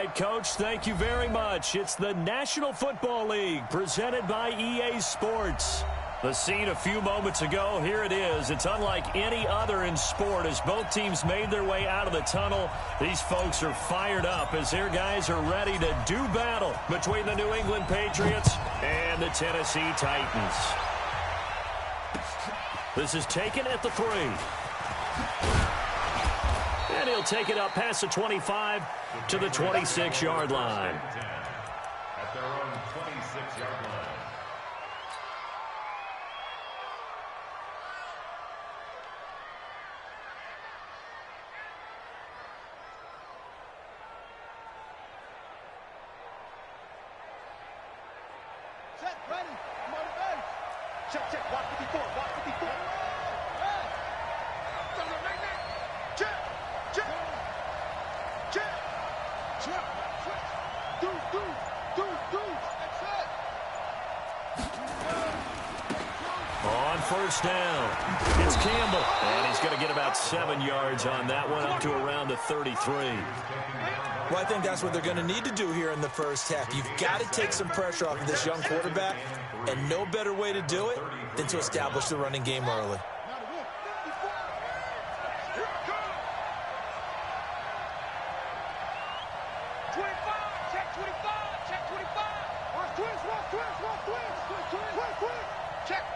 right, Coach. Thank you very much. It's the National Football League presented by EA Sports. The scene a few moments ago, here it is. It's unlike any other in sport as both teams made their way out of the tunnel. These folks are fired up as their guys are ready to do battle between the New England Patriots and the Tennessee Titans. This is taken at the 3. And he'll take it up past the 25 to the 26-yard line. At their own 26-yard line. Set, ready. I'm on the bench. Check, check. Watch 54. Watch 54. Hey. Check, check. Check. Check. Do. That's it. On first down, it's Campbell. And he's going to get about 7 yards on that one, up to around the 33. Well, I think that's what they're going to need to do here in the first half. You've got to take some pressure off of this young quarterback, and no better way to do it than to establish the running game early.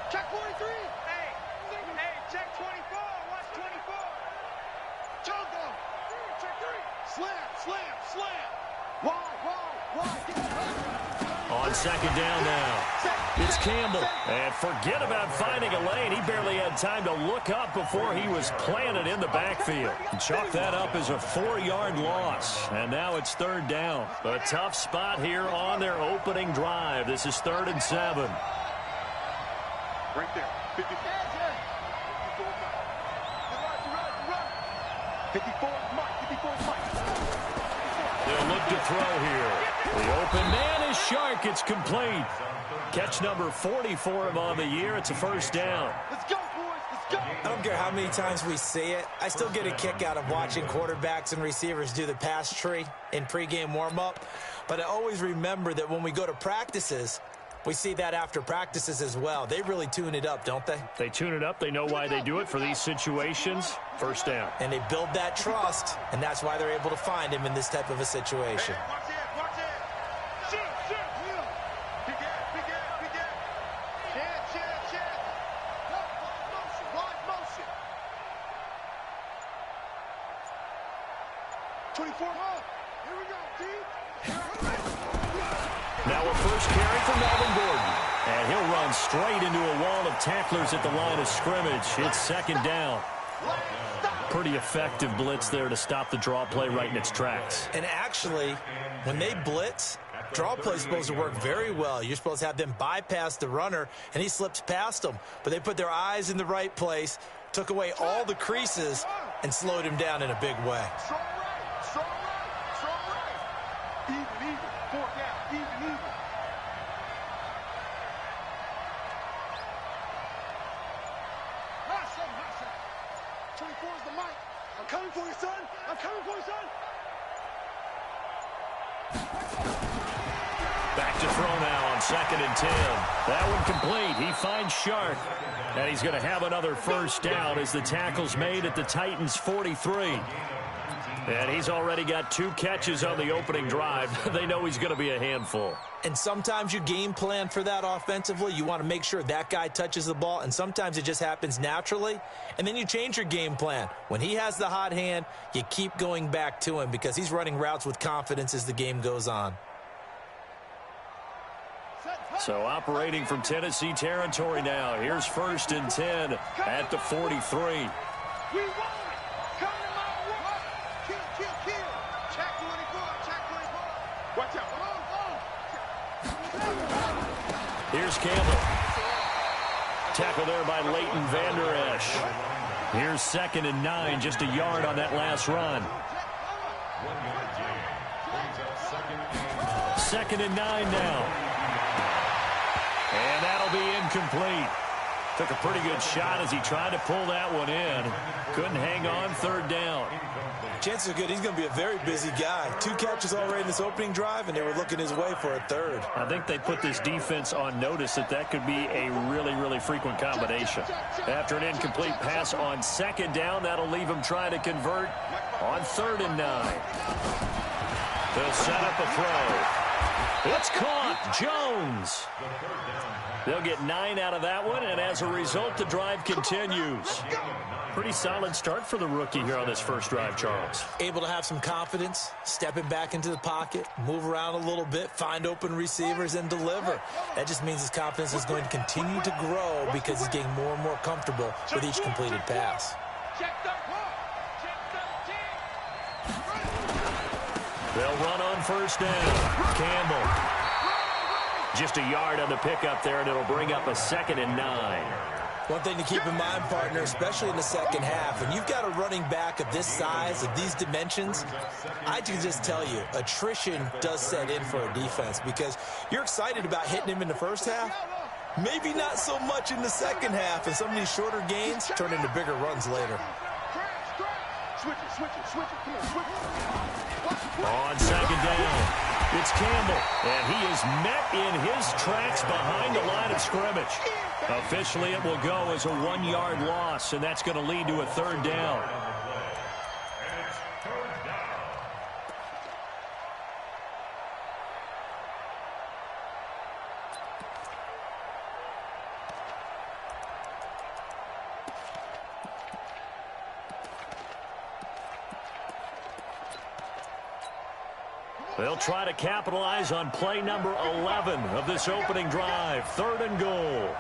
Check 43. Hey, check 24. Watch 24. Jungle. Check 3. Slam. Wide. On second down now, it's Campbell. And forget about finding a lane. He barely had time to look up before he was planted in the backfield. Chalk that up as a 4-yard loss. And now it's third down. A tough spot here on their opening drive. This is 3rd and 7. Right there. 54. 54 Mike. They'll look to throw here. The open man is Shark. It's complete. Catch number 40 for him on the year. It's a first down. Let's go, boys. Let's go. I don't care how many times we see it. I still get a kick out of watching quarterbacks and receivers do the pass tree in pregame warm-up. But I always remember that when we go to practices, we see that after practices as well. They really tune it up, don't they? They tune it up. They know why they do it for these situations. First down. And they build that trust, and that's why they're able to find him in this type of a situation. Hey, watch it. Shoot. Big gap. Chance. Wide motion. 24. Here we go, D. Now a first carry for Melvin Gordon. And he'll run straight into a wall of tacklers at the line of scrimmage. It's second down. Pretty effective blitz there to stop the draw play right in its tracks. And actually, when they blitz, draw play is supposed to work very well. You're supposed to have them bypass the runner, and he slips past them. But they put their eyes in the right place, took away all the creases, and slowed him down in a big way. Strong right. Even. 4 down. Even. Hot shot. 24 is the mic. I'm coming for you, son. Back to throw now on 2nd and 10. That one complete. He finds Shark. And he's going to have another first down as the tackle's made at the Titans' 43. And he's already got 2 catches on the opening drive. They know he's going to be a handful. And sometimes you game plan for that offensively. You want to make sure that guy touches the ball, and sometimes it just happens naturally. And then you change your game plan. When he has the hot hand, you keep going back to him because he's running routes with confidence as the game goes on. So operating from Tennessee territory now. Here's 1st and 10 at the 43. We want it. Come to my work. Kill. Check 24. Watch out. Here's Campbell. Tackle there by Leighton Vander Esch. Here's 2nd and 9, just a yard on that last run. 2nd and 9 now. And that'll be incomplete. Took a pretty good shot as he tried to pull that one in. Couldn't hang on, third down. Chances are good he's going to be a very busy guy. 2 catches already in this opening drive, and they were looking his way for a third. I think they put this defense on notice that could be a really, really frequent combination. After an incomplete pass on second down, that'll leave him trying to convert on 3rd and 9. They'll set up a throw. It's caught. Jones. They'll get 9 out of that one, and as a result, the drive continues. Pretty solid start for the rookie here on this first drive, Charles. Able to have some confidence, stepping back into the pocket, move around a little bit, find open receivers, and deliver. That just means his confidence is going to continue to grow because he's getting more and more comfortable with each completed pass. They'll run on first down. Campbell. Just a yard on the pickup there, and it'll bring up a 2nd and 9. One thing to keep in mind, partner, especially in the second half, when you've got a running back of this size, of these dimensions, I can just tell you, attrition does set in for a defense because you're excited about hitting him in the first half, maybe not so much in the second half, and some of these shorter gains turn into bigger runs later. On second down, it's Campbell, and he is met in his tracks behind the line of scrimmage. Officially, it will go as a 1-yard loss, and that's going to lead to a 3rd down. They'll try to capitalize on play number 11 of this opening drive. 3rd and goal.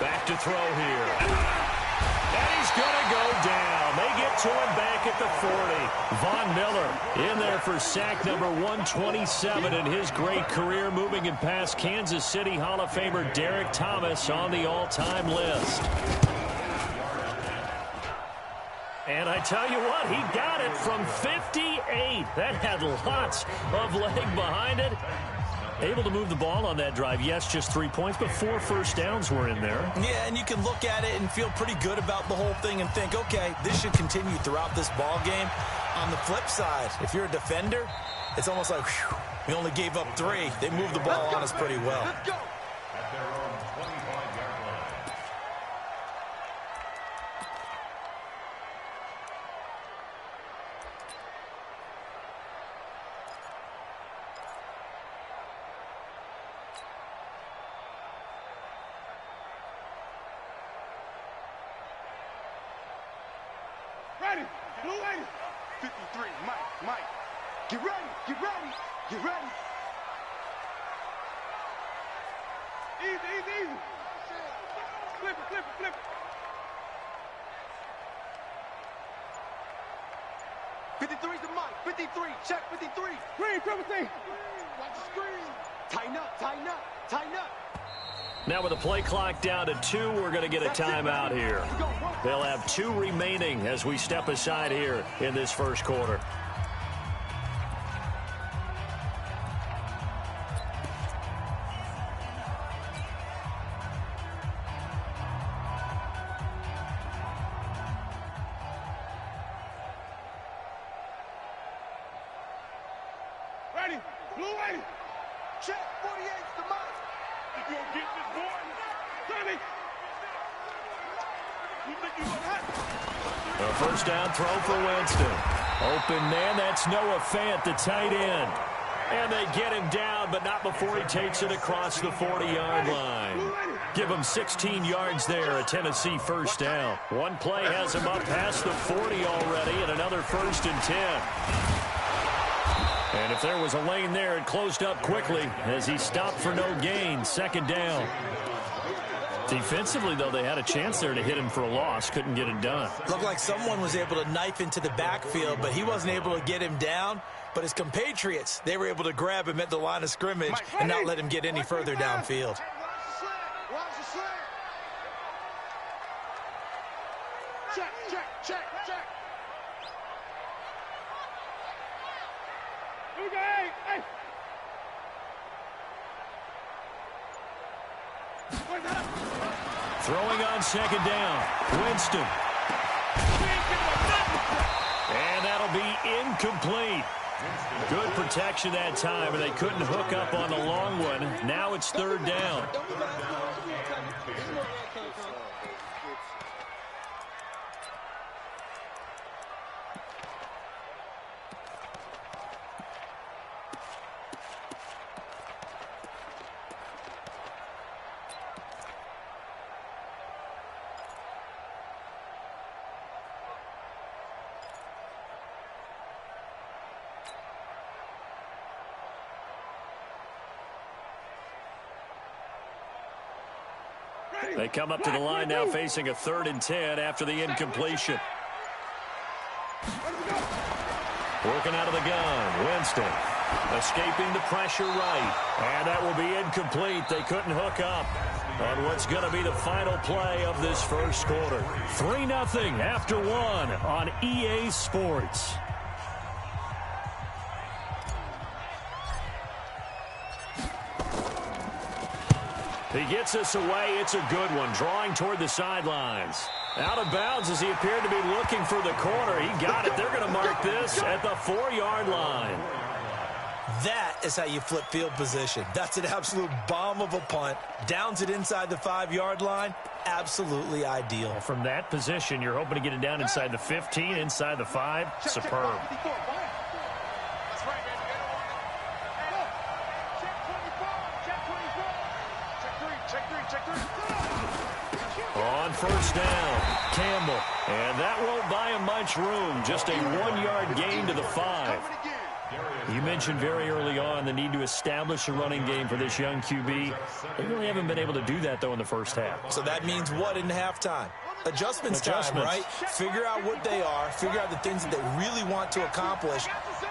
Back to throw here. And he's going to go down. They get to him back at the 40. Von Miller in there for sack number 127 in his great career, moving him past Kansas City Hall of Famer Derek Thomas on the all-time list. And I tell you what, he got it from 58. That had lots of leg behind it. Able to move the ball on that drive. Yes, just 3 points, but 4 first downs were in there. Yeah, and you can look at it and feel pretty good about the whole thing and think, okay, this should continue throughout this ball game. On the flip side, if you're a defender, it's almost like, whew, we only gave up 3. They moved the ball on us pretty well. At their own 25-yard line. Ready, blue 80. 53, Mike. Get ready. Easy. Flip it. 53's the Mike. 53, check 53. Green, triple T. Watch the screen. Tighten up. Now with the play clock down to 2, we're going to get a timeout here. They'll have 2 remaining as we step aside here in this first quarter. Ready, blue 80. Check 48's the Mike. You gonna get this boy? Ready. You think you gonna have A first down throw for Winston. Open man, that's Noah Fant, the tight end. And they get him down, but not before he takes it across the 40-yard line. Give him 16 yards there, a Tennessee first down. One play has him up past the 40 already, and another 1st and 10. And if there was a lane there, it closed up quickly as he stopped for no gain. 2nd down. Defensively, though, they had a chance there to hit him for a loss. Couldn't get it done. Looked like someone was able to knife into the backfield, but he wasn't able to get him down. But his compatriots, they were able to grab him at the line of scrimmage and not let him get any further downfield. Check, check, check, check. Hey. Throwing on second down. Winston. And that'll be incomplete. Good protection that time, and they couldn't hook up on the long one. Now it's third down. They come up to the line now facing a 3rd and 10 after the incompletion. Working out of the gun. Winston escaping the pressure right. And that will be incomplete. They couldn't hook up on what's going to be the final play of this first quarter. 3-0 after 1 on EA Sports. He gets us away. It's a good one. Drawing toward the sidelines. Out of bounds as he appeared to be looking for the corner. He got it. They're going to mark this at the 4-yard line. That is how you flip field position. That's an absolute bomb of a punt. Downs it inside the 5-yard line. Absolutely ideal. From that position, you're hoping to get it down inside the 15, inside the 5. Superb. On first down, Campbell. And that won't buy him much room. Just a 1-yard gain to the 5. You mentioned very early on the need to establish a running game for this young QB. They really haven't been able to do that, though, in the first half. So that means what in halftime? Adjustments time, right? Figure out what they are. Figure out the things that they really want to accomplish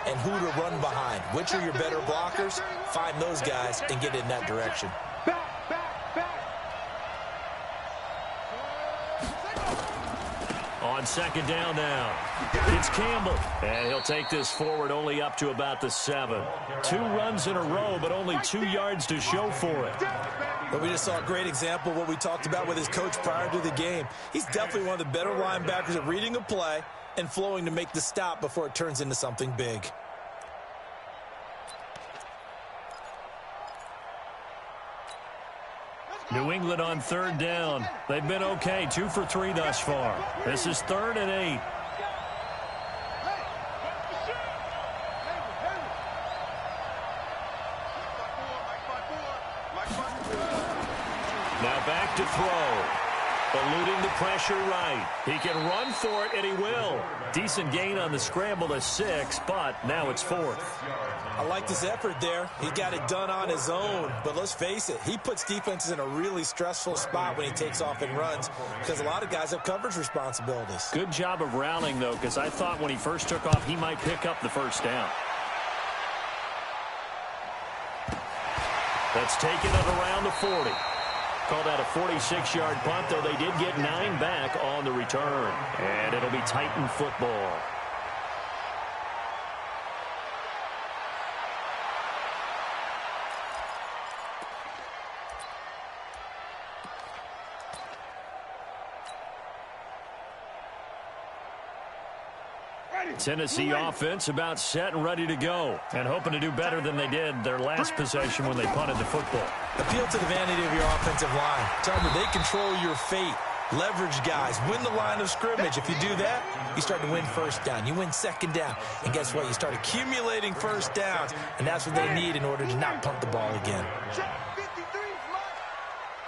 and who to run behind. Which are your better blockers? Find those guys and get in that direction. On second down now, it's Campbell. And he'll take this forward only up to about the 7. 2 runs in a row, but only 2 yards to show for it. But we just saw a great example of what we talked about with his coach prior to the game. He's definitely one of the better linebackers at reading a play and flowing to make the stop before it turns into something big. New England on third down. They've been okay, 2 for 3 thus far. This is 3rd and 8. Now back to throw. Eluding the pressure right. He can run for it, and he will. Decent gain on the scramble to 6, but now it's 4th. I like this effort there. He got it done on his own, but let's face it, he puts defenses in a really stressful spot when he takes off and runs because a lot of guys have coverage responsibilities. Good job of rallying, though, because I thought when he first took off, he might pick up the first down. That's taken it around the 40. Called out a 46-yard punt, though they did get 9 back on the return. And it'll be Titan football. Tennessee offense about set and ready to go and hoping to do better than they did their last possession when they punted the football. Appeal to the vanity of your offensive line. Tell them they control your fate. Leverage guys. Win the line of scrimmage. If you do that, you start to win first down. You win second down. And guess what? You start accumulating first downs. And that's what they need in order to not punt the ball again.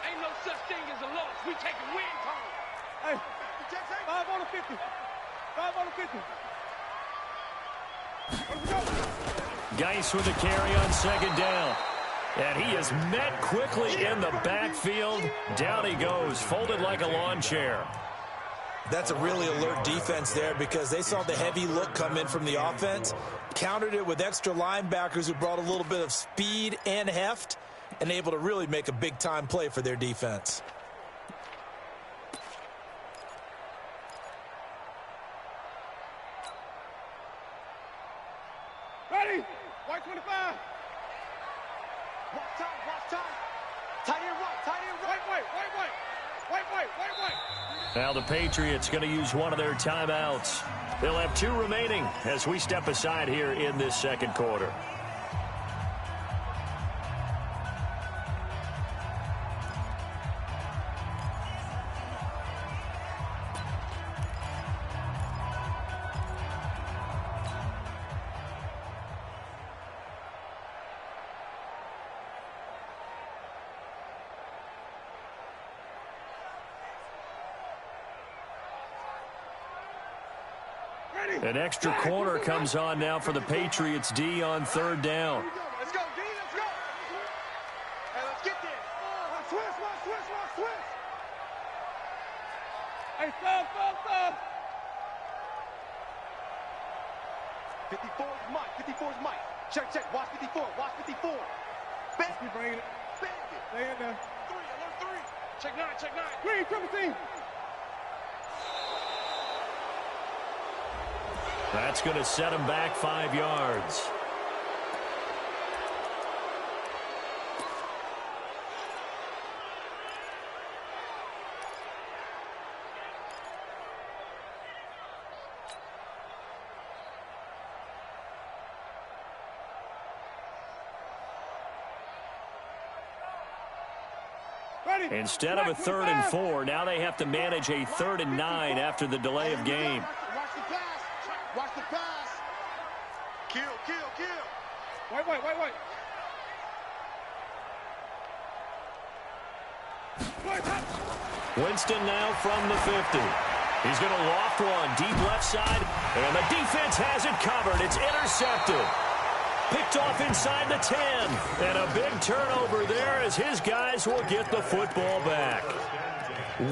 Ain't no such thing as a loss. We take a win home. Hey, 5 on the 50. 5 on the 50. Geis with the carry on second down. And he is met quickly in the backfield. Down he goes, folded like a lawn chair. That's a really alert defense there because they saw the heavy look come in from the offense, countered it with extra linebackers who brought a little bit of speed and heft, and able to really make a big-time play for their defense. Ready? White 25. Watch time, watch time. Tight end right, tight end right. White. Now the Patriots going to use one of their timeouts. They'll have 2 remaining as we step aside here in this second quarter. An extra corner comes on now for the Patriots D on 3rd down. Let's go, D, let's go. Hey, let's get there. Switch. Hey, stop. 54 is Mike. Check. Watch 54. Bang. Keep bringing it. Bang it. Stay in there. 3, alert 3. Check 9. Green, triple team. That's going to set him back 5 yards. Instead of a 3rd and 4, now they have to manage a 3rd and 9 after the delay of game. Watch the pass. Kill. Wait. Winston now from the 50. He's going to loft one deep left side, and the defense has it covered. It's intercepted. Picked off inside the 10. And a big turnover there as his guys will get the football back.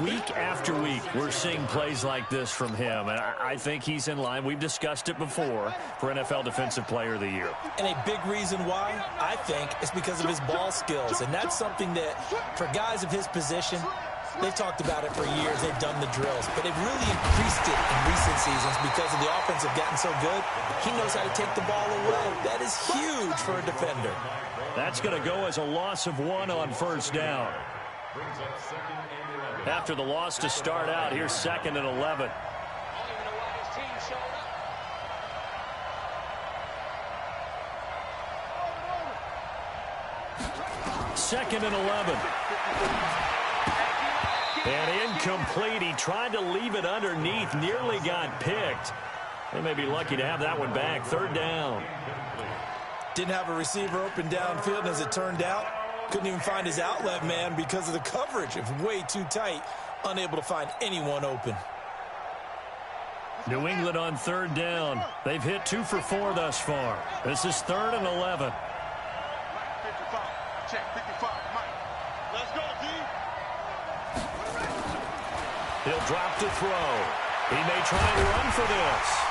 Week after week, we're seeing plays like this from him, and I think he's in line. We've discussed it before for NFL Defensive Player of the Year. And a big reason why, I think, is because of his ball skills. And that's something that, for guys of his position, they've talked about it for years. They've done the drills. But they've really increased it in recent seasons because of the offense have gotten so good. He knows how to take the ball away. That is huge for a defender. That's going to go as a loss of 1 on 1st down. After the loss to start out, here's 2nd and 11. 2nd and 11. And incomplete. He tried to leave it underneath. Nearly got picked. They may be lucky to have that one back. 3rd down. Didn't have a receiver open downfield, and as it turned out, couldn't even find his outlet man because of the coverage. It was way too tight. Unable to find anyone open. New England on 3rd down. They've hit 2 for 4 thus far. This is 3rd and 11. 55. Check 55. Mike. Let's go, D. He'll drop to throw. He may try and run for this.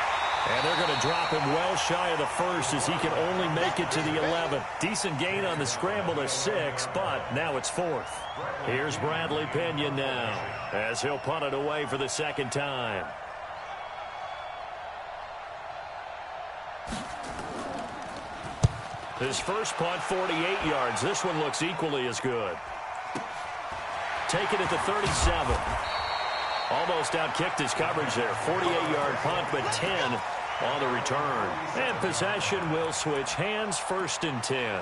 And they're going to drop him well shy of the 1st as he can only make it to the 11th. Decent gain on the scramble to 6, but now it's 4th. Here's Bradley Pinion now as he'll punt it away for the 2nd time. His first punt, 48 yards. This one looks equally as good. Taken at the 37. Almost outkicked his coverage there. 48-yard punt, but 10 on the return. And possession will switch hands. 1st and 10.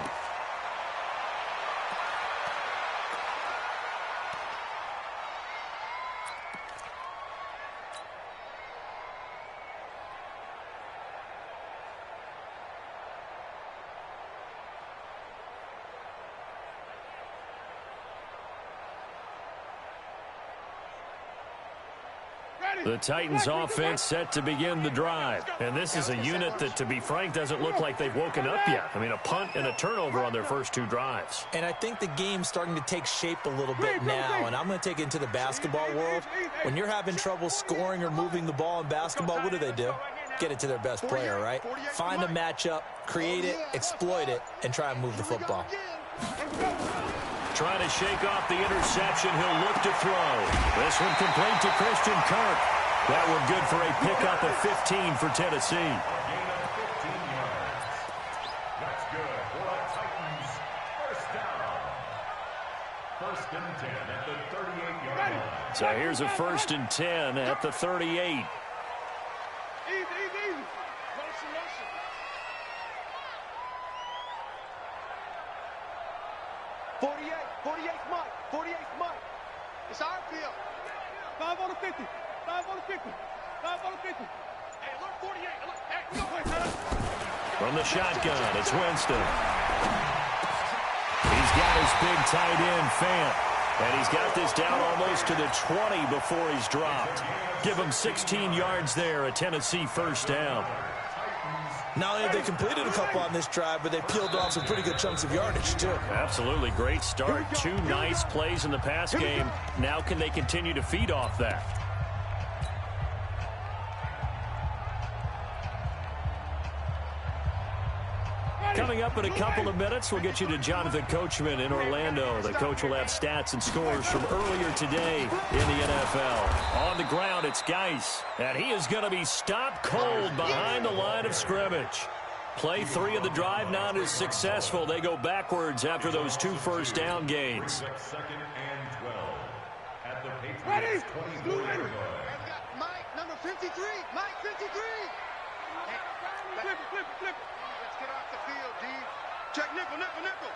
The Titans offense set to begin the drive. And this is a unit that, to be frank, doesn't look like they've woken up yet. I mean, a punt and a turnover on their first 2 drives. And I think the game's starting to take shape a little bit now. And I'm going to take it into the basketball world. When you're having trouble scoring or moving the ball in basketball, what do? Get it to their best player, right? Find a matchup, create it, exploit it, and try and move the football. Trying to shake off the interception. He'll look to throw. This one complete to Christian Kirk. That one good for a pickup of 15 for Tennessee. First and 10 at the 38-yard line. So here's a 1st and 10 at the 38. Easy, easy, easy. Motion, motion. .48's Mike. 48's Mike. It's our field. 5 on the 50. 5 on the 50. 5 on the 50. Hey, look, 48. Look, hey, we don't play. From the shotgun, it's Winston. He's got his big tight end, Fant. And he's got this down almost to the 20 before he's dropped. Give him 16 yards there, a Tennessee first down. Not only have they completed a couple on this drive, but they peeled off some pretty good chunks of yardage, too. Absolutely great start. 2 nice plays in the pass game. Now can they continue to feed off that? Coming up in a couple of minutes, we'll get you to Jonathan Coachman in Orlando. The coach will have stats and scores from earlier today in the NFL. On the ground, it's Geis, and he is going to be stopped cold behind the line of scrimmage. Play 3 of the drive not as successful. They go backwards after those 2 first down gains. Second and 12 at the Patriots 24-yard line. Mike, number 53. Mike, 53. Flip it, flip it, flip it. Let's get off the field, D. Check nickel, nickel, nickel.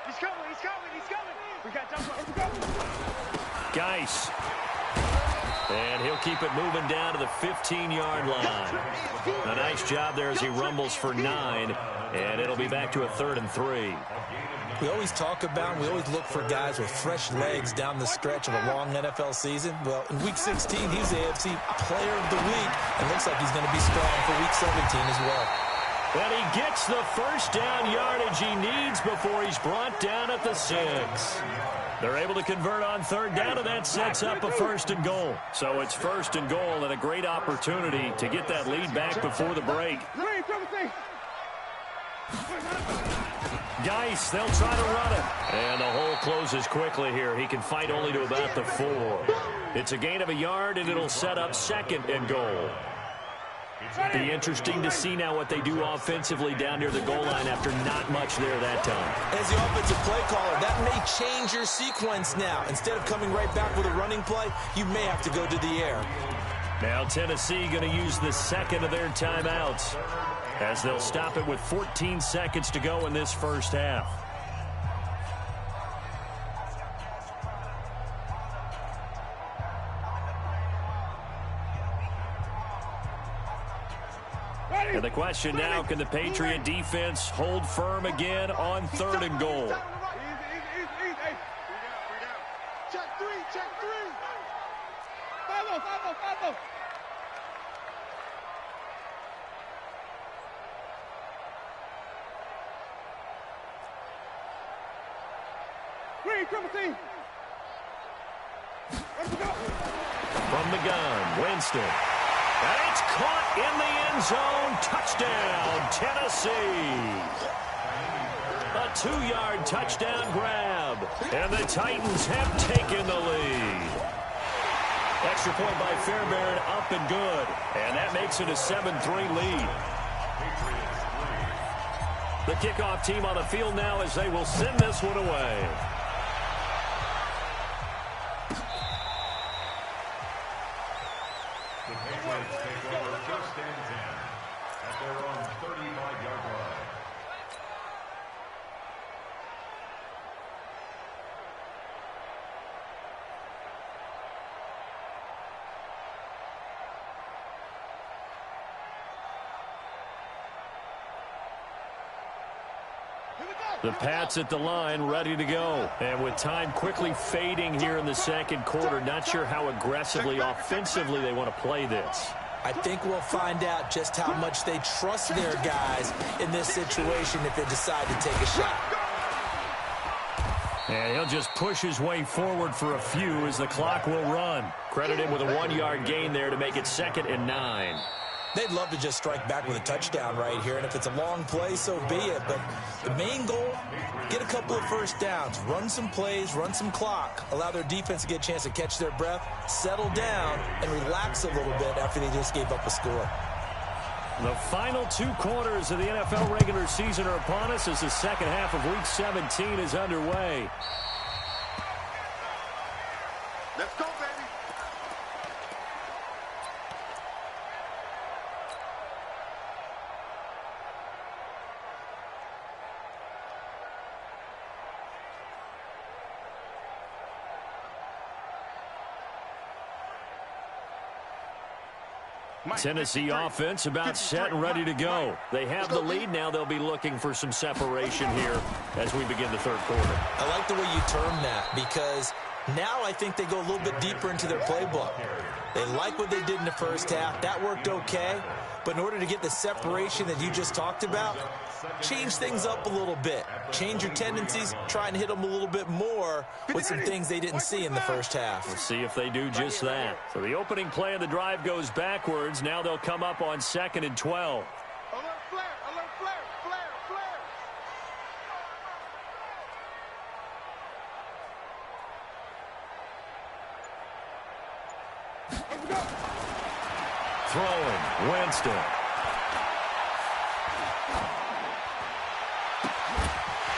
He's coming, he's coming, he's coming. We got jump shot. Let's go. Geis. And he'll keep it moving down to the 15-yard line. A nice job there as he rumbles for 9. And it'll be back to a 3rd and 3. We always talk about, we always look for guys with fresh legs down the stretch of a long NFL season. Well, in Week 16, he's the AFC Player of the Week, and looks like he's going to be strong for Week 17 as well. And he gets the first down yardage he needs before he's brought down at the 6. They're able to convert on 3rd down, and that sets up a 1st and goal. So it's 1st and goal and a great opportunity to get that lead back before the break. Geis, they'll try to run it. And the hole closes quickly here. He can fight only to about the 4. It's a gain of a yard, and it'll set up 2nd and goal. Be interesting to see now what they do offensively down near the goal line after not much there that time. As the offensive play caller, that may change your sequence now. Instead of coming right back with a running play, you may have to go to the air. Now Tennessee going to use the 2nd of their timeouts as they'll stop it with 14 seconds to go in this first half. And the question now, can the Patriot defense hold firm again on 3rd and goal? Easy, easy, easy. Hey, we down. Check 3, check 3. 5-0, 5-0, 5-0. Green, triple team. Let's go. From the gun, Winston. And it's caught in the end zone. Touchdown, Tennessee. A 2-yard touchdown grab. And the Titans have taken the lead. Extra point by Fairbairn, up and good. And that makes it a 7-3 lead. The kickoff team on the field now as they will send this one away. The Patriots take over 1st and 10 at their own 35-yard line. The Pats at the line, ready to go. And with time quickly fading here in the 2nd quarter, not sure how aggressively, offensively they want to play this. I think we'll find out just how much they trust their guys in this situation if they decide to take a shot. And he'll just push his way forward for a few as the clock will run. Credit him with a 1-yard gain there to make it 2nd and 9. They'd love to just strike back with a touchdown right here, and if it's a long play, so be it. But the main goal, get a couple of first downs, run some plays, run some clock, allow their defense to get a chance to catch their breath, settle down, and relax a little bit after they just gave up a score. The final 2 quarters of the NFL regular season are upon us as the second half of Week 17 is underway. Tennessee offense about set and ready to go. They have the lead now. They'll be looking for some separation here as we begin the third quarter. I like the way you term that because now I think they go a little bit deeper into their playbook. They like what they did in the first half. That worked okay. But in order to get the separation that you just talked about, change things up a little bit. Change your tendencies, try and hit them a little bit more with some things they didn't see in the first half. We'll see if they do just that. So the opening play of the drive goes backwards. Now they'll come up on 2nd and 12. Alert flare, alert flare, flare, flare. Let's go. Throwing, Winston.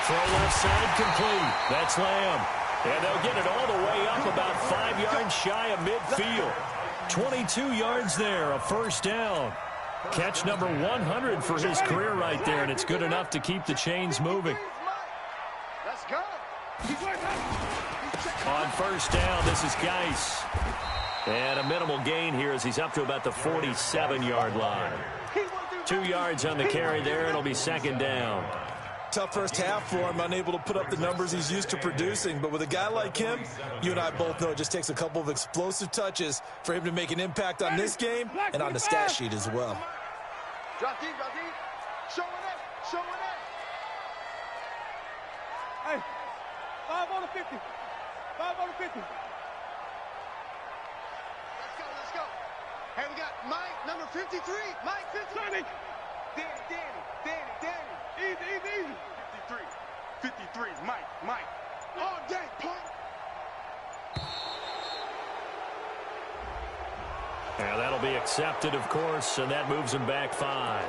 Throw left side complete. That's Lamb. And they'll get it all the way up about 5 yards shy of midfield. 22 yards there, a first down. Catch number 100 for his career right there, and it's good enough to keep the chains moving. Let's go. On first down, this is Geis. And a minimal gain here as he's up to about the 47-yard line. 2 yards on the carry there, and it'll be 2nd down. Tough first half for him, unable to put up the numbers he's used to producing. But with a guy like him, you and I both know it just takes a couple of explosive touches for him to make an impact on this game and on the stat sheet as well. Drop deep, drop deep. Showing it, showing it. Hey, 5 on the 50. 5 on the 50. Let's go, let's go. Hey, we got Mike, number 53. Mike, 53. Danny. Easy. 53, Mike. All day, punk. Yeah, that'll be accepted, of course, and that moves him back 5.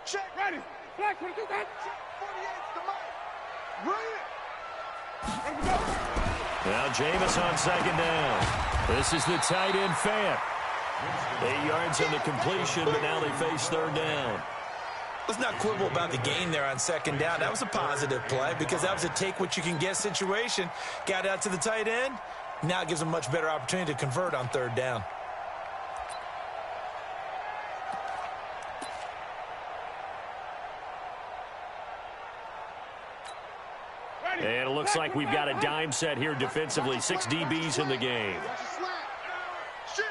Check, ready. Black 22, got 48's the Mike. Bring it. Now Jameis on 2nd down. This is the tight end Fant. 8 yards on the completion, but now they face 3rd down. Let's not quibble about the gain there on 2nd down. That was a positive play because that was a take-what-you-can-get situation. Got out to the tight end. Now it gives them a much better opportunity to convert on 3rd down. And it looks like we've got a dime set here defensively. 6 DBs in the game. Shit.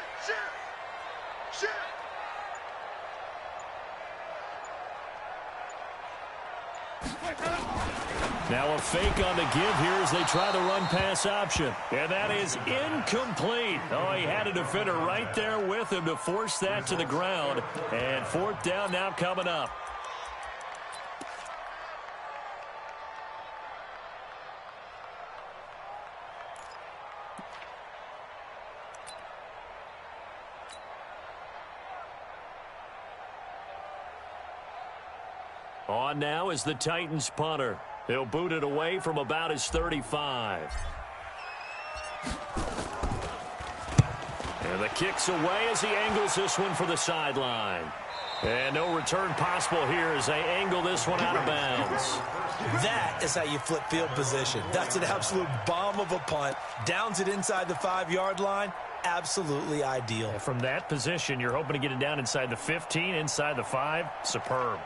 Now a fake on the give here as they try the run-pass option. And that is incomplete. Oh, he had a defender right there with him to force that to the ground. And 4th down now coming up. On now is the Titans punter. He'll boot it away from about his 35. And the kick's away as he angles this one for the sideline. And no return possible here as they angle this one out of bounds. That is how you flip field position. That's an absolute bomb of a punt. Downs it inside the 5-yard line. Absolutely ideal. From that position, you're hoping to get it down inside the 15, inside the 5. Superb.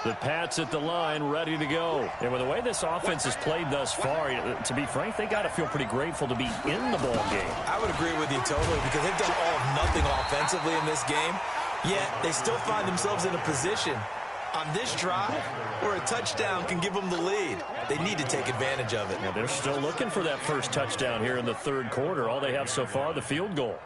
The Pats at the line, ready to go. And with the way this offense has played thus far, to be frank, they got to feel pretty grateful to be in the ball game. I would agree with you totally because they've done all of nothing offensively in this game, yet they still find themselves in a position on this drive where a touchdown can give them the lead. They need to take advantage of it. Well, they're still looking for that first touchdown here in the 3rd quarter. All they have so far, the field goal.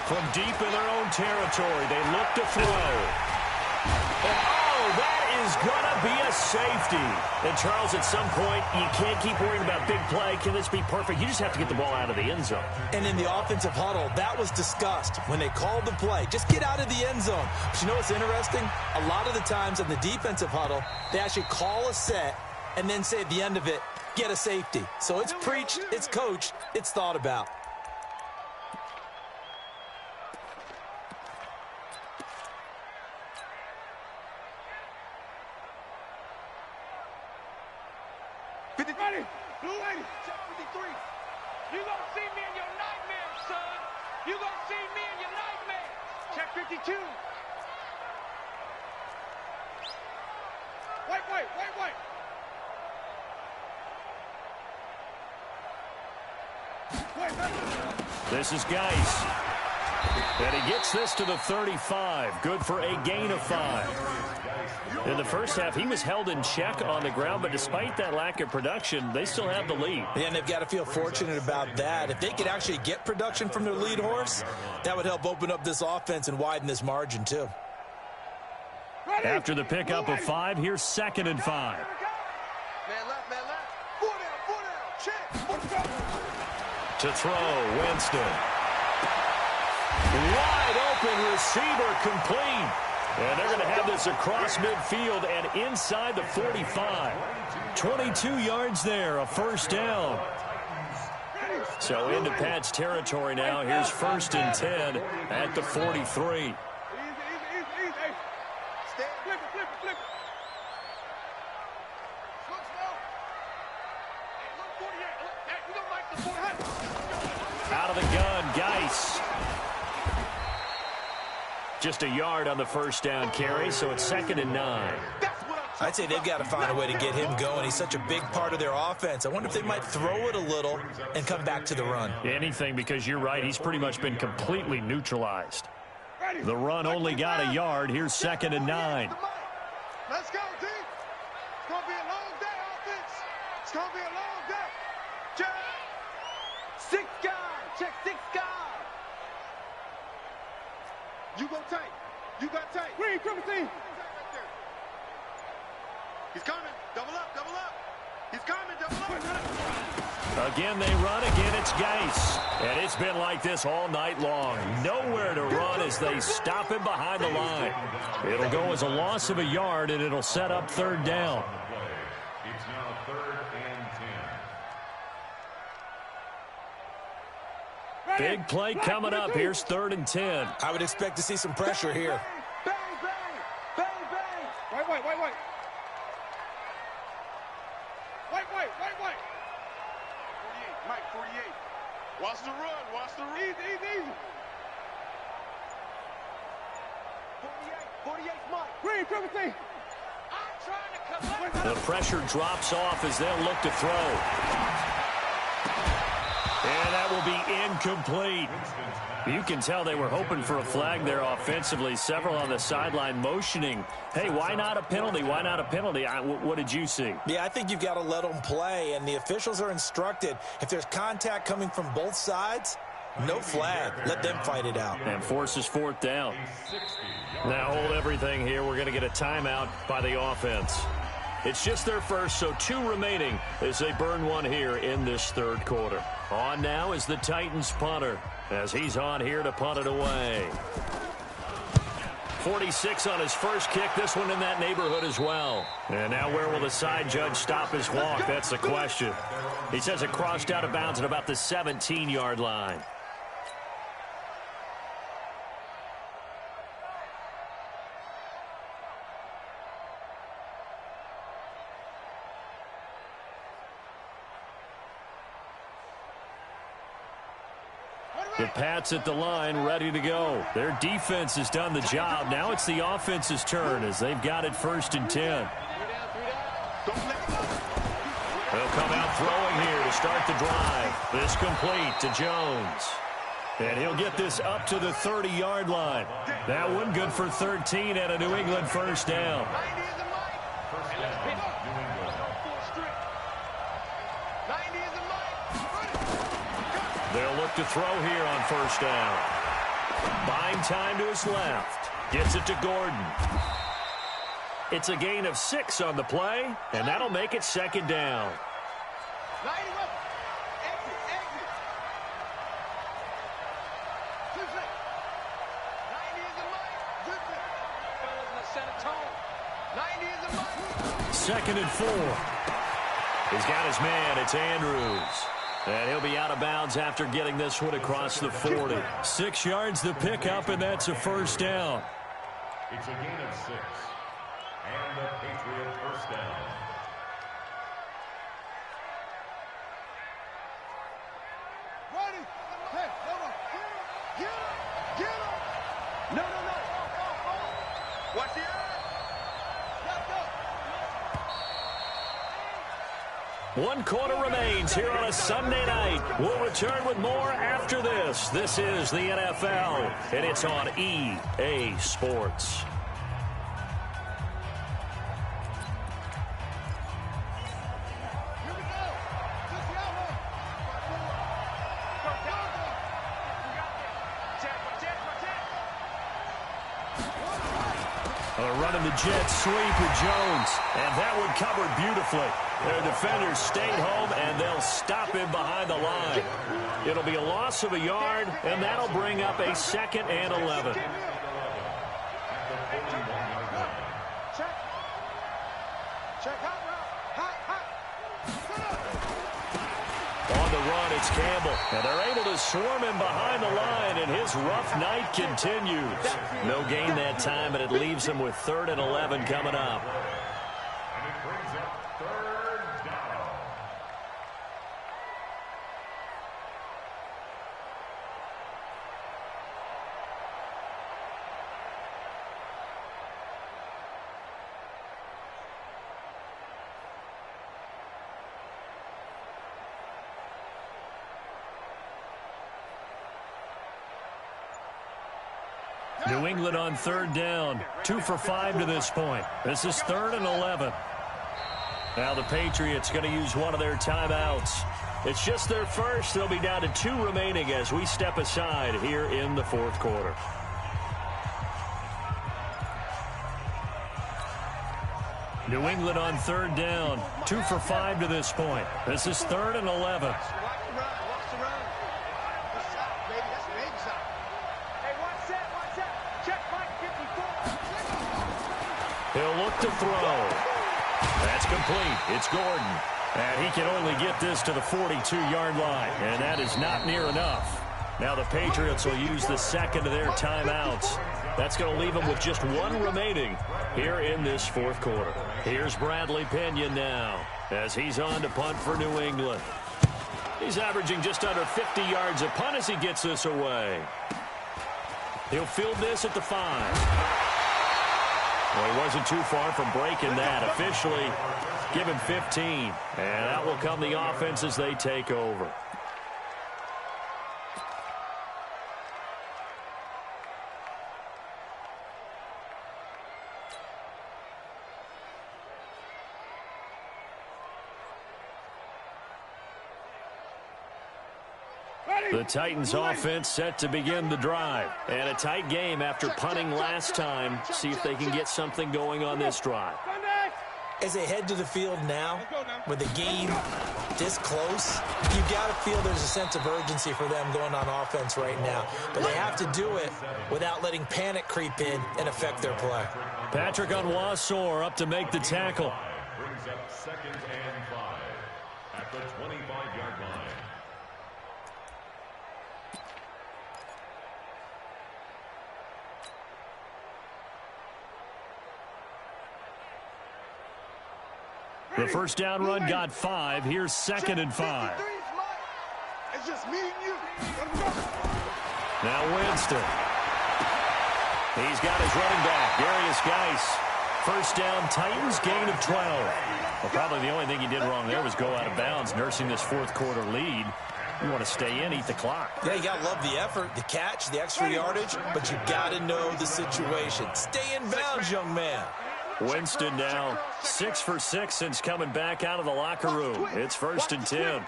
From deep in their own territory, they look to throw. And, oh, that is going to be a safety. And, Charles, at some point, you can't keep worrying about big play. Can this be perfect? You just have to get the ball out of the end zone. And in the offensive huddle, that was discussed when they called the play. Just get out of the end zone. But you know what's interesting? A lot of the times in the defensive huddle, they actually call a set and then say at the end of it, get a safety. So it's preached, it's coached, it's thought about. Ready, blue lady, check 53. You gonna see me in your nightmares, son. You gonna see me in your nightmares. Check 52. Wait. This is Geis. And he gets this to the 35. Good for a gain of 5. In the first half, he was held in check on the ground, but despite that lack of production, they still have the lead. And they've got to feel fortunate about that. If they could actually get production from their lead horse, that would help open up this offense and widen this margin, too. After the pickup of 5, here's 2nd and 5. Man left. 4 down, check. To throw, Winston. Wide open receiver, complete. And they're going to have this across midfield and inside the 45. 22 yards there, a first down. So into Pat's territory now. Here's 1st and 10 at the 43. Easy. Flip it. Look, 48. Hey, we don't like the 48. Out of the gun, Geis. Just a yard on the first down carry, so it's 2nd and 9. I'd say they've got to find a way to get him going. He's such a big part of their offense. I wonder if they might throw it a little and come back to the run. Anything, because you're right, he's pretty much been completely neutralized. The run only got a yard. Here's 2nd and 9. Let's go, D. It's going to be a long day, offense. It's going to be a long day. Check. 6 guys. Check 6 guys. You go tight. You got tight. Green, triple team. He's coming. Double up. He's coming. Double up. Again, they run. Again, it's Geis. And it's been like this all night long. Nowhere to run as they stop him behind the line. It'll go as a loss of a yard, and it'll set up 3rd down. It's now 3rd and 10. Big play coming up. Here's 3rd and 10. I would expect to see some pressure here. Bang. Wait. Wait. 48, Mike, 48. Watch the run. Easy. 48, Mike. Green, triple team. I'm trying to collect. The pressure drops off as they'll look to throw. And that will be incomplete. You can tell they were hoping for a flag there offensively. Several on the sideline motioning. Hey, why not a penalty? Why not a penalty? What did you see? Yeah, I think you've got to let them play, and the officials are instructed. If there's contact coming from both sides, no flag. Let them fight it out. And forces 4th down. Now hold everything here. We're going to get a timeout by the offense. It's just their first, so 2 remaining as they burn one here in this 3rd quarter. On now is the Titans punter as he's on here to punt it away. 46 on his first kick. This one in that neighborhood as well. And now where will the side judge stop his walk? That's the question. He says it crossed out of bounds at about the 17-yard line. The Pats at the line, ready to go. Their defense has done the job. Now it's the offense's turn as they've got it 1st and 10. They'll come out throwing here to start the drive. This complete to Jones. And he'll get this up to the 30-yard line. That one good for 13 and a New England first down. They'll look to throw here on 1st down. Buying time to his left. Gets it to Gordon. It's a gain of 6 on the play, and that'll make it second down. Second and 4. He's got his man. It's Andrews. And he'll be out of bounds after getting this one across the 40. 6 yards the pickup, and that's a first down. It's a gain of 6. And the Patriot first down. Ready? Hey, get him! Get him! No. Watch the eye. Let's go. 1 quarter remains here on a Sunday night. We'll return with more after this. This is the NFL, and it's on EA Sports. Running the jet sweep with Jones, and that one covered beautifully. Their defenders stayed home, and they'll stop him behind the line. It'll be a loss of a yard, and that'll bring up a 2nd and 11. On the run, it's Campbell, and they're able to swarm him behind the line, and his rough night continues. No gain that time, and it leaves him with 3rd and 11 coming up. And it brings up 3rd down. New England on 3rd down. 2 for 5 to this point. This is 3rd and 11. Now the Patriots going to use one of their timeouts. It's just their first. They'll be down to 2 remaining as we step aside here in the 4th quarter. New England on 3rd down. 2 for 5 to this point. This is 3rd and 11. He'll look to throw. That's complete. It's Gordon. And he can only get this to the 42-yard line. And that is not near enough. Now the Patriots will use the 2nd of their timeouts. That's going to leave them with just 1 remaining here in this 4th quarter. Here's Bradley Pinion now as he's on to punt for New England. He's averaging just under 50 yards a punt as he gets this away. He'll field this at the 5. Well, he wasn't too far from breaking that. Officially, give him 15. And that will come the offense as they take over. The Titans offense set to begin the drive. And a tight game after punting last time. See if they can get something going on this drive. As they head to the field now, with the game this close, you've got to feel there's a sense of urgency for them going on offense right now. But they have to do it without letting panic creep in and affect their play. Patrick Onwuasor up to make the tackle. Brings up 2nd and 5 at the 25-yard line. The first down run got 5. Here's 2nd and 5. It's just me and you. Now Winston. He's got his running back, Darius Geis. First down, Titans, gain of 12. Well, probably the only thing he did wrong there was go out of bounds, nursing this 4th quarter lead. You want to stay in, eat the clock. Yeah, you got to love the effort, the catch, the extra yardage, but you got to know the situation. Stay in bounds, young man. Winston now 6 for 6 since coming back out of the locker room. It's 1st and 10.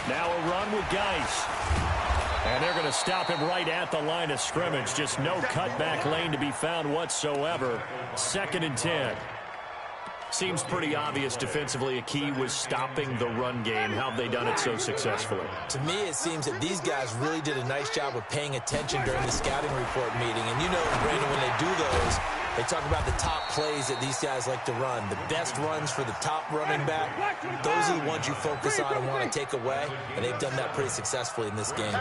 Now a run with Geis. And they're going to stop him right at the line of scrimmage. Just no cutback lane to be found whatsoever. 2nd and 10. Seems pretty obvious defensively a key was stopping the run game. How have they done it so successfully? To me, it seems that these guys really did a nice job of paying attention during the scouting report meeting. And you know, Brandon, when they do those, they talk about the top plays that these guys like to run. The best runs for the top running back, those are the ones you focus on and want to take away. And they've done that pretty successfully in this game.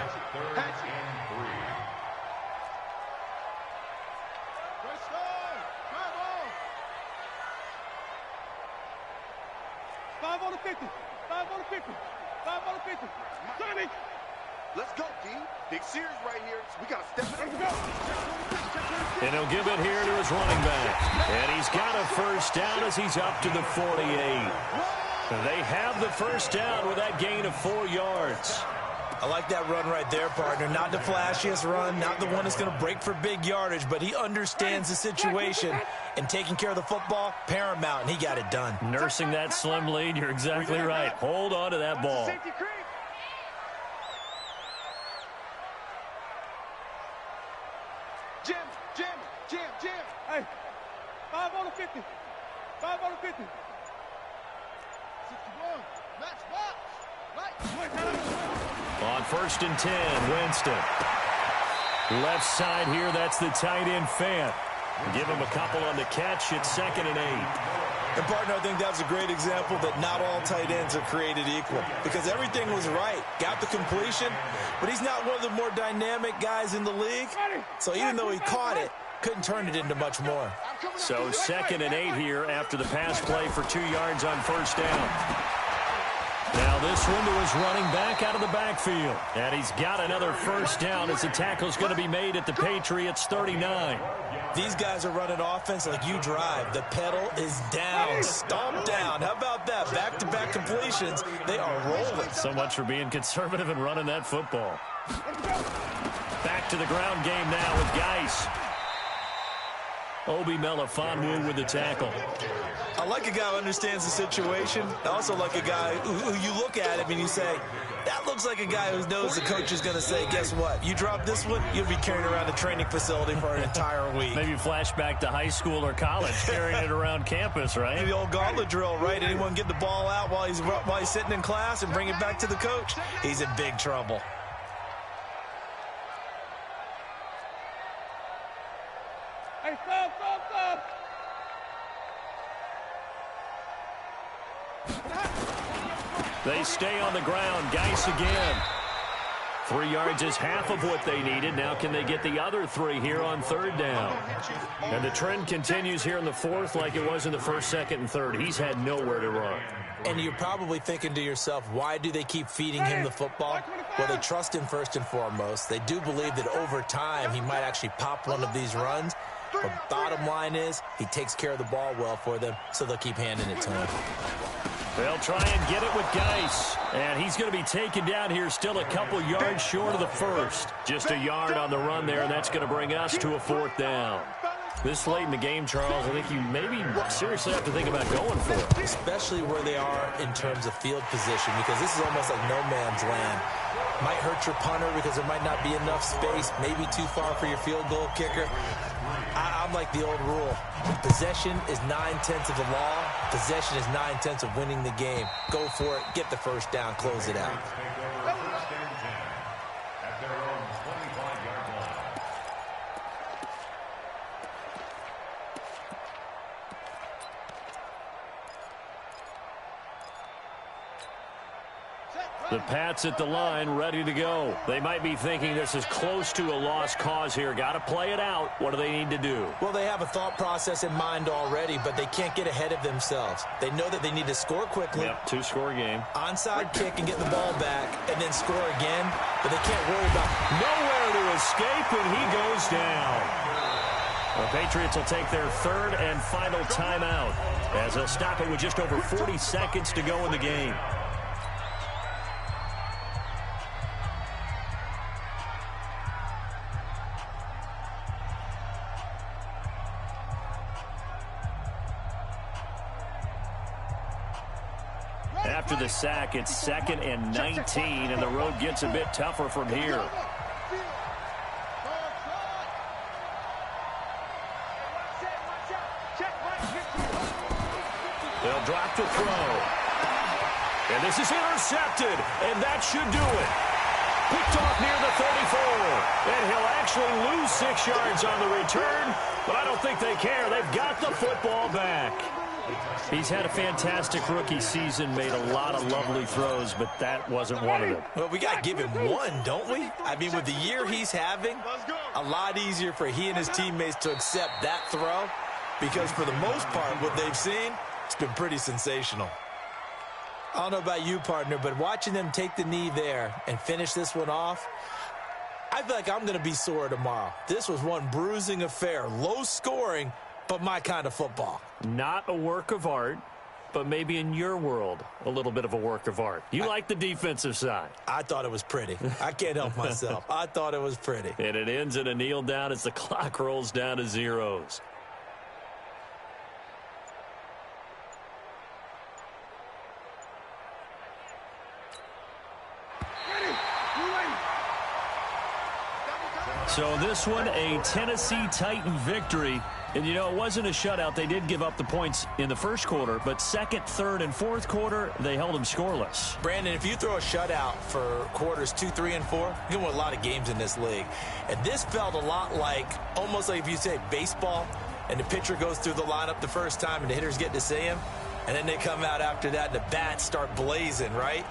Let's go, D. Big series right here. We got to step it up. And he'll give it here to his running back. And he's got a first down as he's up to the 48. They have the first down with that gain of 4 yards. I like that run right there, partner. Not the flashiest run, not the one that's going to break for big yardage, but he understands the situation, and taking care of the football, paramount, and he got it done. Nursing that slim lead, you're exactly right. Hold on to that ball. Jim. Hey, 5 on the 50. 5 on the 50. 61. Max box. On 1st and 10, Winston. Left side here, that's the tight end Fant. Give him a couple on the catch. It's 2nd and 8. And, partner, I think that's a great example that not all tight ends are created equal, because everything was right. Got the completion, but he's not one of the more dynamic guys in the league. So even though he caught it, couldn't turn it into much more. So 2nd and 8 here after the pass play for 2 yards on 1st down. Now this one to his running back out of the backfield. And he's got another first down as the tackle's going to be made at the Patriots 39. These guys are running offense like you drive. The pedal is down, stomp down. How about that? Back-to-back completions. They are rolling. So much for being conservative and running that football. Back to the ground game now with Geis. Obi Melifonwu with the tackle. I like a guy who understands the situation. I also like a guy who you look at him and you say, that looks like a guy who knows the coach is going to say, guess what? You drop this one, you'll be carrying around the training facility for an entire week. Maybe flashback to high school or college, carrying it around campus, right? The old gauntlet drill, right? Anyone get the ball out while he's sitting in class and bring it back to the coach? He's in big trouble. Hey, stop. They stay on the ground. Geis again. 3 yards is half of what they needed. Now can they get the other 3 here on 3rd down? And the trend continues here in the 4th like it was in the 1st, 2nd, and 3rd. He's had nowhere to run. And you're probably thinking to yourself, why do they keep feeding him the football? Well, they trust him first and foremost. They do believe that over time he might actually pop one of these runs. But bottom line is he takes care of the ball well for them, so they'll keep handing it to him. They'll try and get it with Geis. And he's going to be taken down here still a couple yards short of the 1st. Just a yard on the run there, and that's going to bring us to a 4th down. This late in the game, Charles, I think you maybe seriously have to think about going for it. Especially where they are in terms of field position, because this is almost like no man's land. Might hurt your punter because there might not be enough space, maybe too far for your field goal kicker. I'm like the old rule. Possession is 9/10 of the law. Possession is 9/10 of winning the game. Go for it. Get the first down. Close it out. The Pats at the line, ready to go. They might be thinking this is close to a lost cause here. Got to play it out. What do they need to do? Well, they have a thought process in mind already, but they can't get ahead of themselves. They know that they need to score quickly. Yep, 2-score game. Onside kick and get the ball back, and then score again. But they can't worry about nowhere to escape, and he goes down. The Patriots will take their 3rd and final timeout as they'll stop it with just over 40 seconds to go in the game. after the sack. It's 2nd and 19, and the road gets a bit tougher from here. They'll drop to throw. And this is intercepted, and that should do it. Picked off near the 34. And he'll actually lose 6 yards on the return, but I don't think they care. They've got the football back. He's had a fantastic rookie season, made a lot of lovely throws, but that wasn't one of them. Well, we got to give him one, don't we? I mean, with the year he's having, a lot easier for he and his teammates to accept that throw, because for the most part, what they've seen, it's been pretty sensational. I don't know about you, partner, but watching them take the knee there and finish this one off, I feel like I'm going to be sore tomorrow. This was one bruising affair, low scoring, but my kind of football. Not a work of art, but maybe in your world, a little bit of a work of art. You like the defensive side. I thought it was pretty. I can't help myself. I thought it was pretty. And it ends in a kneel down as the clock rolls down to zeros. So this one, a Tennessee Titan victory. And, you know, it wasn't a shutout. They did give up the points in the first quarter, but second, third, and fourth quarter, they held them scoreless. Brandon, if you throw a shutout for quarters 2, 3, and 4, you can win a lot of games in this league. And this felt a lot like, almost like if you say baseball, and the pitcher goes through the lineup the first time, and the hitters get to see him, and then they come out after that, and the bats start blazing, right?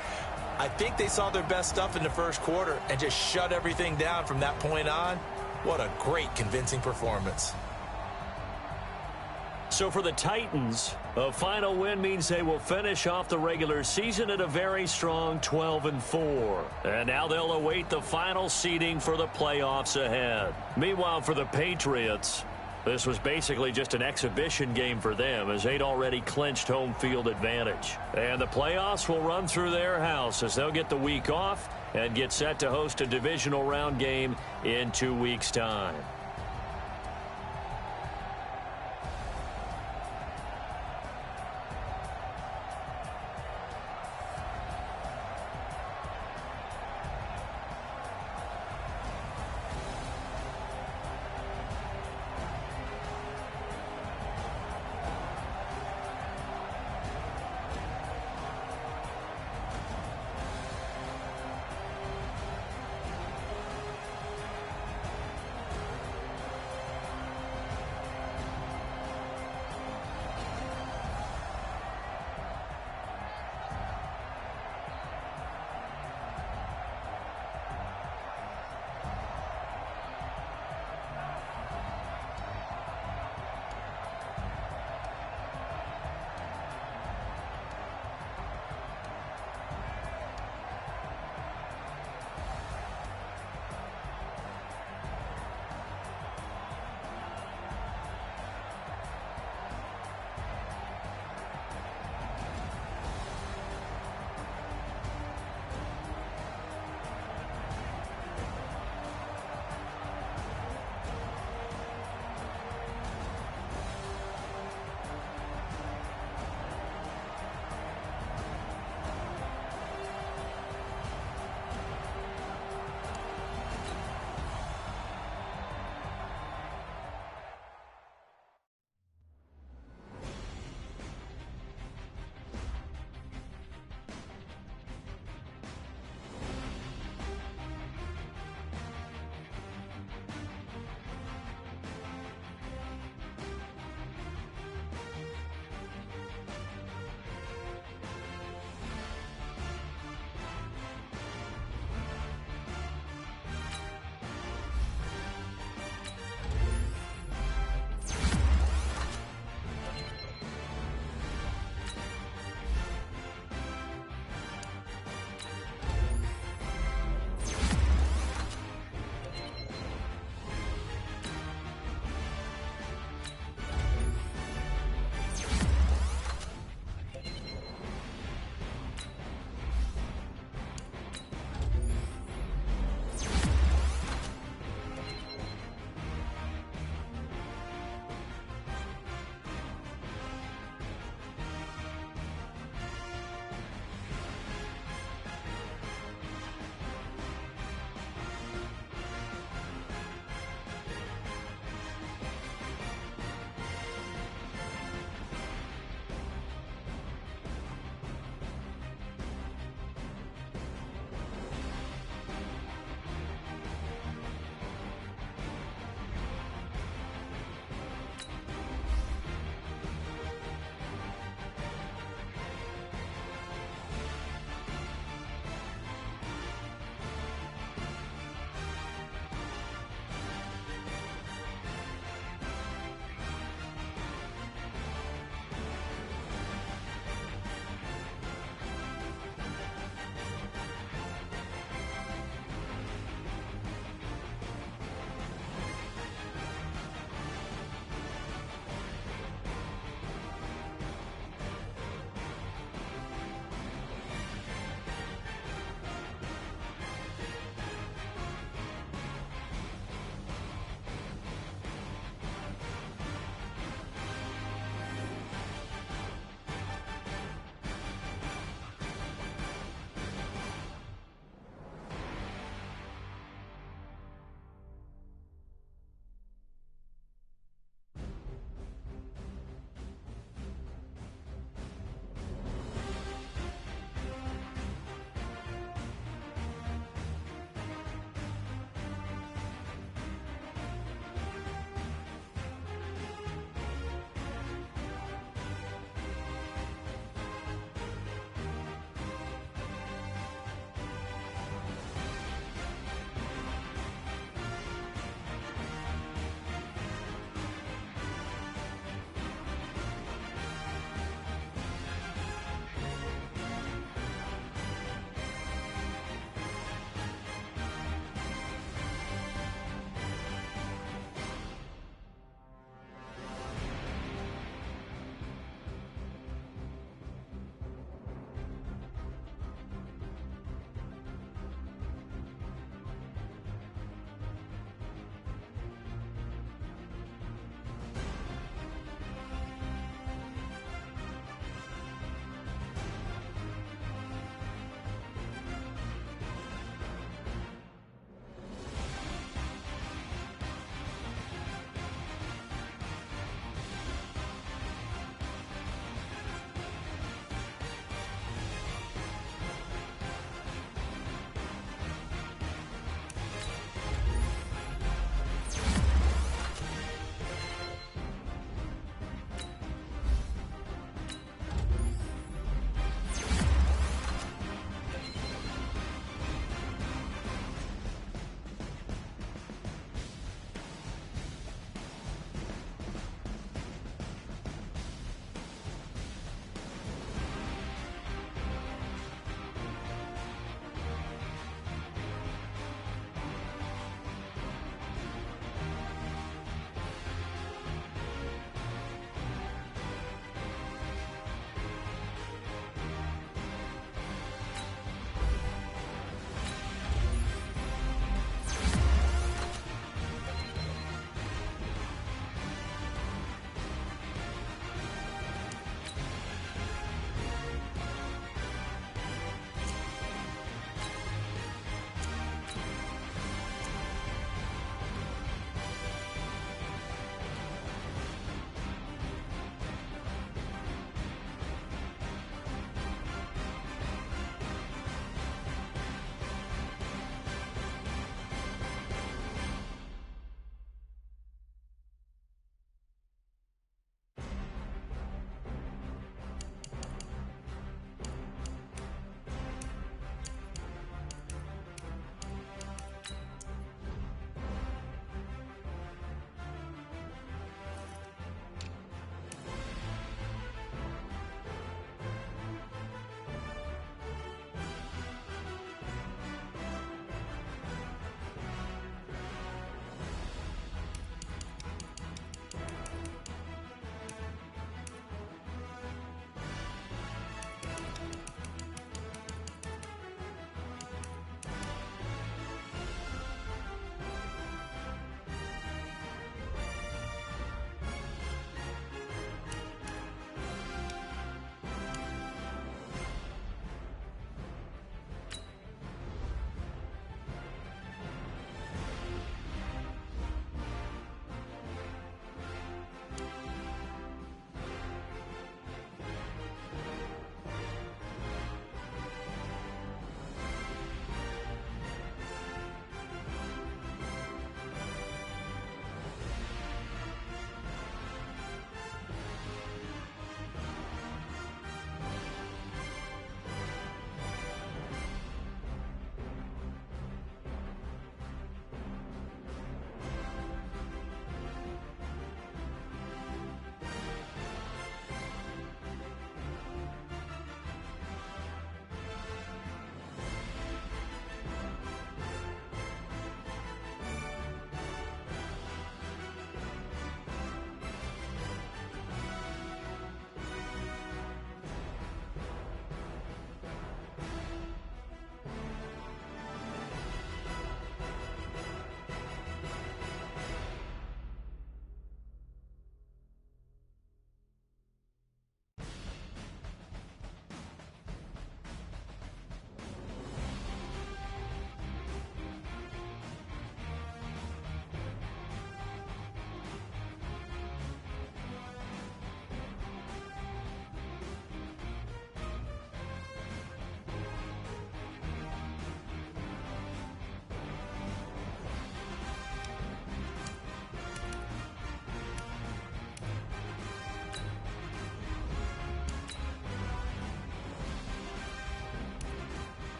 I think they saw their best stuff in the first quarter and just shut everything down from that point on. What a great, convincing performance. So for the Titans, a final win means they will finish off the regular season at a very strong 12-4. And now they'll await the final seeding for the playoffs ahead. Meanwhile, for the Patriots, this was basically just an exhibition game for them as they'd already clinched home field advantage. And the playoffs will run through their house as they'll get the week off and get set to host a divisional round game in 2 weeks' time.